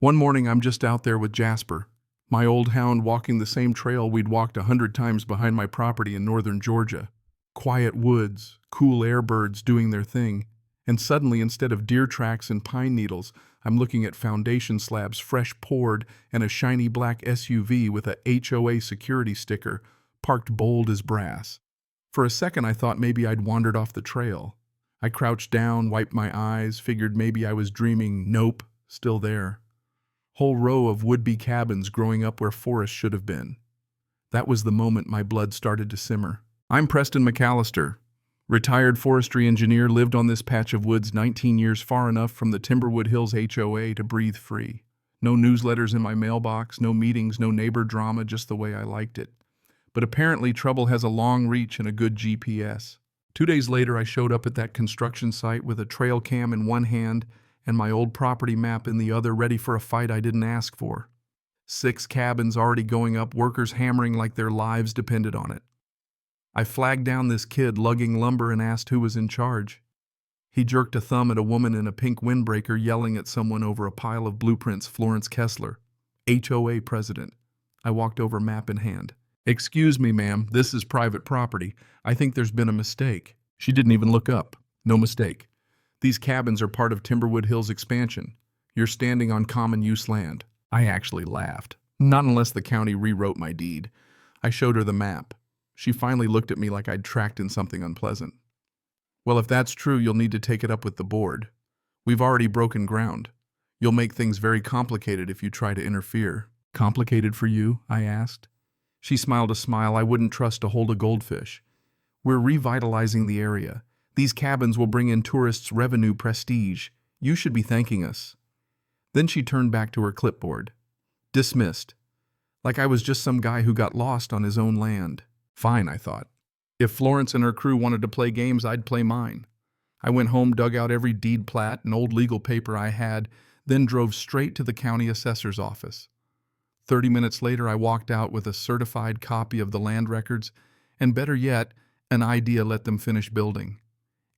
One morning, I'm just out there with Jasper, my old hound, walking the same trail we'd walked 100 times behind my property in northern Georgia. Quiet woods, cool air, birds doing their thing, and suddenly, instead of deer tracks and pine needles, I'm looking at foundation slabs fresh poured and a shiny black SUV with a HOA security sticker parked bold as brass. For a second, I thought maybe I'd wandered off the trail. I crouched down, wiped my eyes, figured maybe I was dreaming. Nope, still there. Whole row of would-be cabins growing up where forests should have been. That was the moment my blood started to simmer. I'm Preston McAllister, retired forestry engineer, lived on this patch of woods 19 years, far enough from the Timberwood Hills HOA to breathe free. No newsletters in my mailbox, no meetings, no neighbor drama, just the way I liked it. But apparently trouble has a long reach and a good GPS. 2 days later, I showed up at that construction site with a trail cam in one hand and my old property map in the other, ready for a fight I didn't ask for. 6 cabins already going up, workers hammering like their lives depended on it. I flagged down this kid lugging lumber and asked who was in charge. He jerked a thumb at a woman in a pink windbreaker yelling at someone over a pile of blueprints. Florence Kessler, HOA president. I walked over, map in hand. "Excuse me, ma'am, this is private property. I think there's been a mistake." She didn't even look up. "No mistake. These cabins are part of Timberwood Hills expansion. You're standing on common use land." I actually laughed. Not unless the county rewrote my deed. I showed her the map. She finally looked at me like I'd tracked in something unpleasant. "Well, if that's true, you'll need to take it up with the board. We've already broken ground. You'll make things very complicated if you try to interfere." "Complicated for you?" I asked. She smiled a smile I wouldn't trust to hold a goldfish. "We're revitalizing the area. These cabins will bring in tourists' revenue, prestige. You should be thanking us." Then she turned back to her clipboard. Dismissed. Like I was just some guy who got lost on his own land. Fine, I thought. If Florence and her crew wanted to play games, I'd play mine. I went home, dug out every deed plat and old legal paper I had, then drove straight to the county assessor's office. 30 minutes later, I walked out with a certified copy of the land records, and better yet, an idea let them finish building.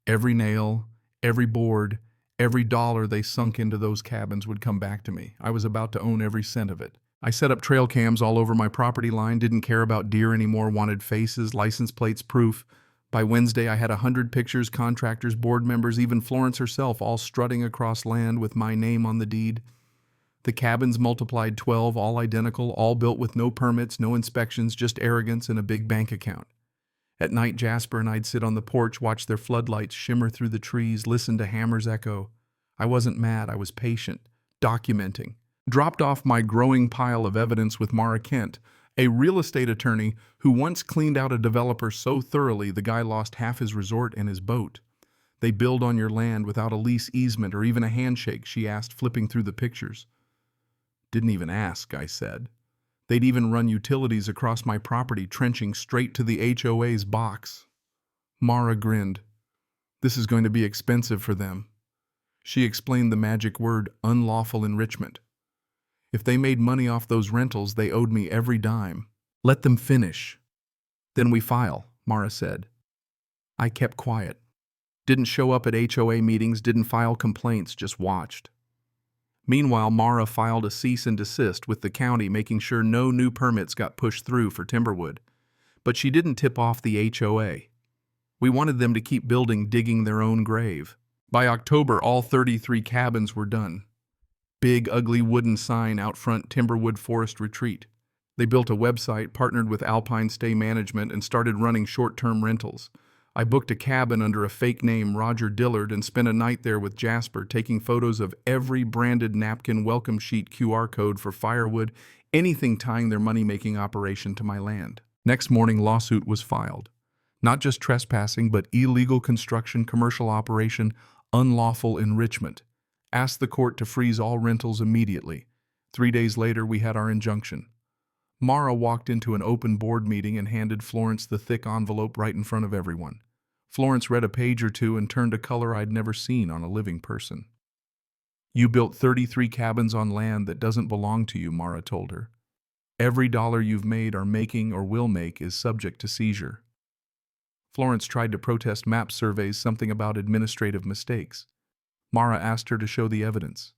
Every nail, every board, every dollar they sunk into those cabins would come back to me. I was about to own every cent of it. I set up trail cams all over my property line, didn't care about deer anymore, wanted faces, license plates, proof. By Wednesday, I had 100 pictures, contractors, board members, even Florence herself, all strutting across land with my name on the deed. The cabins multiplied 12, all identical, all built with no permits, no inspections, just arrogance and a big bank account. At night, Jasper and I'd sit on the porch, watch their floodlights shimmer through the trees, listen to hammers echo. I wasn't mad, I was patient, documenting. Dropped off my growing pile of evidence with Mara Kent, a real estate attorney who once cleaned out a developer so thoroughly the guy lost half his resort and his boat. "They build on your land without a lease easement or even a handshake," she asked, flipping through the pictures. "Didn't even ask," I said. "They'd even run utilities across my property, trenching straight to the HOA's box." Mara grinned. "This is going to be expensive for them." She explained the magic word, unlawful enrichment. "If they made money off those rentals, they owed me every dime." "Let them finish. Then we file," Mara said. I kept quiet. Didn't show up at HOA meetings, didn't file complaints, just watched. Meanwhile, Mara filed a cease and desist with the county, making sure no new permits got pushed through for Timberwood. But she didn't tip off the HOA. We wanted them to keep building, digging their own grave. By October, all 33 cabins were done. Big, ugly wooden sign out front, Timberwood Forest Retreat. They built a website, partnered with Alpine Stay Management, and started running short-term rentals. I booked a cabin under a fake name, Roger Dillard, and spent a night there with Jasper, taking photos of every branded napkin, welcome sheet, QR code for firewood, anything tying their money-making operation to my land. Next morning, lawsuit was filed. Not just trespassing, but illegal construction, commercial operation, unlawful enrichment. Asked the court to freeze all rentals immediately. 3 days later, we had our injunction. Mara walked into an open board meeting and handed Florence the thick envelope right in front of everyone. Florence read a page or two and turned a color I'd never seen on a living person. "You built 33 cabins on land that doesn't belong to you," Mara told her. "Every dollar you've made, are making, or will make is subject to seizure." Florence tried to protest map surveys, something about administrative mistakes. Mara asked her to show the evidence.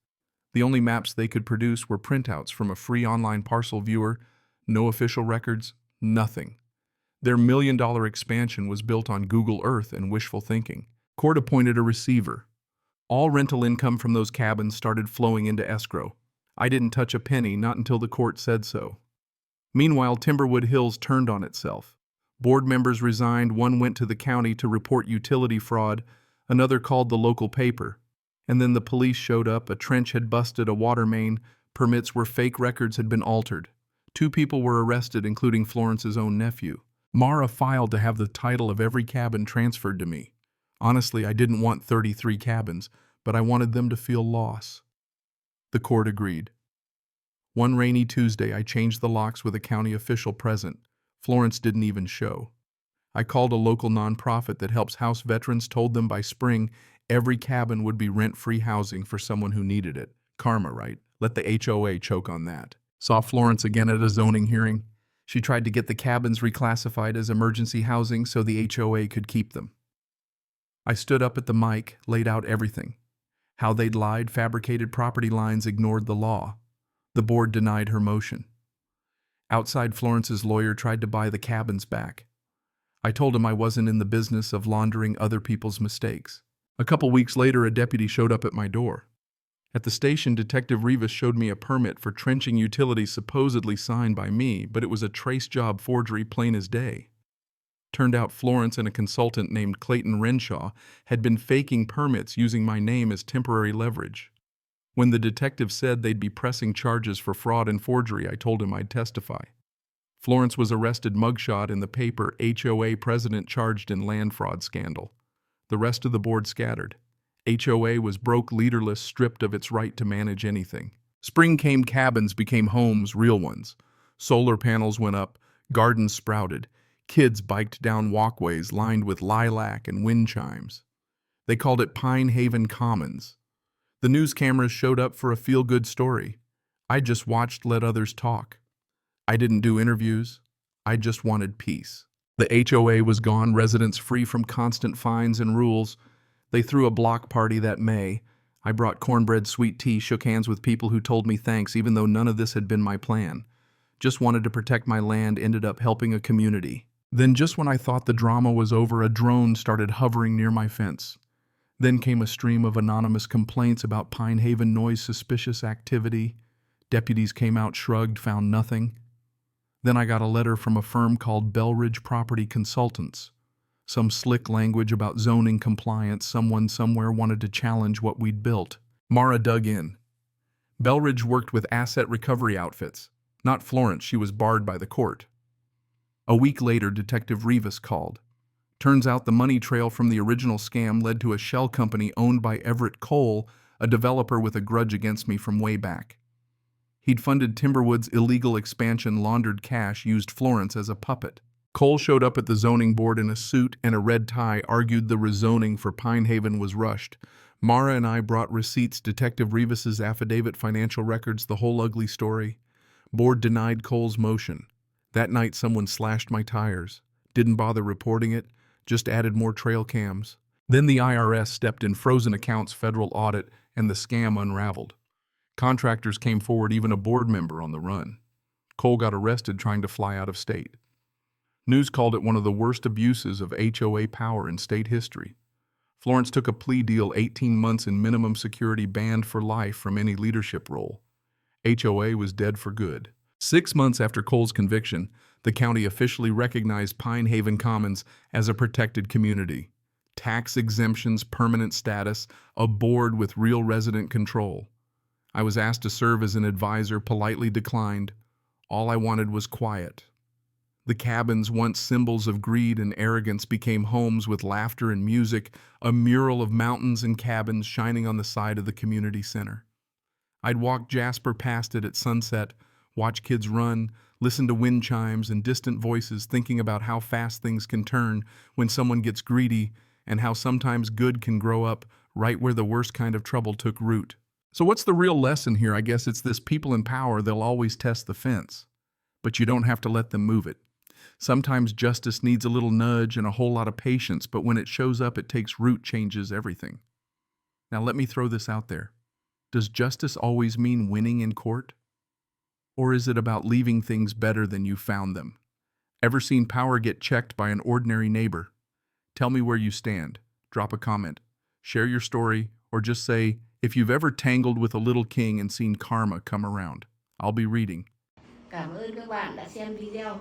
The only maps they could produce were printouts from a free online parcel viewer, no official records, nothing. Their million-dollar expansion was built on Google Earth and wishful thinking. Court appointed a receiver. All rental income from those cabins started flowing into escrow. I didn't touch a penny, not until the court said so. Meanwhile, Timberwood Hills turned on itself. Board members resigned, one went to the county to report utility fraud, another called the local paper. And then the police showed up, a trench had busted, a water main, permits where fake records had been altered. 2 people were arrested, including Florence's own nephew. Mara filed to have the title of every cabin transferred to me. Honestly, I didn't want 33 cabins, but I wanted them to feel loss. The court agreed. One rainy Tuesday, I changed the locks with a county official present. Florence didn't even show. I called a local nonprofit that helps house veterans, told them by spring, every cabin would be rent-free housing for someone who needed it. Karma, right? Let the HOA choke on that. Saw Florence again at a zoning hearing. She tried to get the cabins reclassified as emergency housing so the HOA could keep them. I stood up at the mic, laid out everything. How they'd lied, fabricated property lines, ignored the law. The board denied her motion. Outside, Florence's lawyer tried to buy the cabins back. I told him I wasn't in the business of laundering other people's mistakes. A couple weeks later, a deputy showed up at my door. At the station, Detective Rivas showed me a permit for trenching utilities supposedly signed by me, but it was a trace job forgery, plain as day. Turned out Florence and a consultant named Clayton Renshaw had been faking permits using my name as temporary leverage. When the detective said they'd be pressing charges for fraud and forgery, I told him I'd testify. Florence was arrested, mugshot in the paper, HOA president charged in land fraud scandal. The rest of the board scattered. HOA was broke, leaderless, stripped of its right to manage anything. Spring came, cabins became homes, real ones. Solar panels went up, gardens sprouted. Kids biked down walkways lined with lilac and wind chimes. They called it Pine Haven Commons. The news cameras showed up for a feel-good story. I just watched, let others talk. I didn't do interviews. I just wanted peace. The HOA was gone, residents free from constant fines and rules. They threw a block party that May. I brought cornbread, sweet tea, shook hands with people who told me thanks, even though none of this had been my plan. Just wanted to protect my land, ended up helping a community. Then just when I thought the drama was over, a drone started hovering near my fence. Then came a stream of anonymous complaints about Pine Haven noise, suspicious activity. Deputies came out, shrugged, found nothing. Then I got a letter from a firm called Belridge Property Consultants. Some slick language about zoning compliance. Someone somewhere wanted to challenge what we'd built. Mara dug in. Belridge worked with asset recovery outfits. Not Florence, she was barred by the court. A week later, Detective Rivas called. Turns out the money trail from the original scam led to a shell company owned by Everett Cole, a developer with a grudge against me from way back. He'd funded Timberwood's illegal expansion, laundered cash, used Florence as a puppet. Cole showed up at the zoning board in a suit and a red tie, argued the rezoning for Pine Haven was rushed. Mara and I brought receipts, Detective Rivas's affidavit, financial records, the whole ugly story. Board denied Cole's motion. That night someone slashed my tires. Didn't bother reporting it, just added more trail cams. Then the IRS stepped in, frozen accounts, federal audit, and the scam unraveled. Contractors came forward, even a board member on the run. Cole got arrested trying to fly out of state. News called it one of the worst abuses of HOA power in state history. Florence took a plea deal, 18 months in minimum security, banned for life from any leadership role. HOA was dead for good. 6 months after Cole's conviction, the county officially recognized Pine Haven Commons as a protected community. Tax exemptions, permanent status, a board with real resident control. I was asked to serve as an advisor, politely declined. All I wanted was quiet. The cabins, once symbols of greed and arrogance, became homes with laughter and music, a mural of mountains and cabins shining on the side of the community center. I'd walk Jasper past it at sunset, watch kids run, listen to wind chimes and distant voices, thinking about how fast things can turn when someone gets greedy and how sometimes good can grow up right where the worst kind of trouble took root. So what's the real lesson here? I guess it's this: people in power, they'll always test the fence, but you don't have to let them move it. Sometimes justice needs a little nudge and a whole lot of patience, but when it shows up, it takes root, changes everything. Now let me throw this out there. Does justice always mean winning in court? Or is it about leaving things better than you found them? Ever seen power get checked by an ordinary neighbor? Tell me where you stand. Drop a comment. Share your story, or just say if you've ever tangled with a little king and seen karma come around. I'll be reading. Cảm ơn các bạn đã xem video.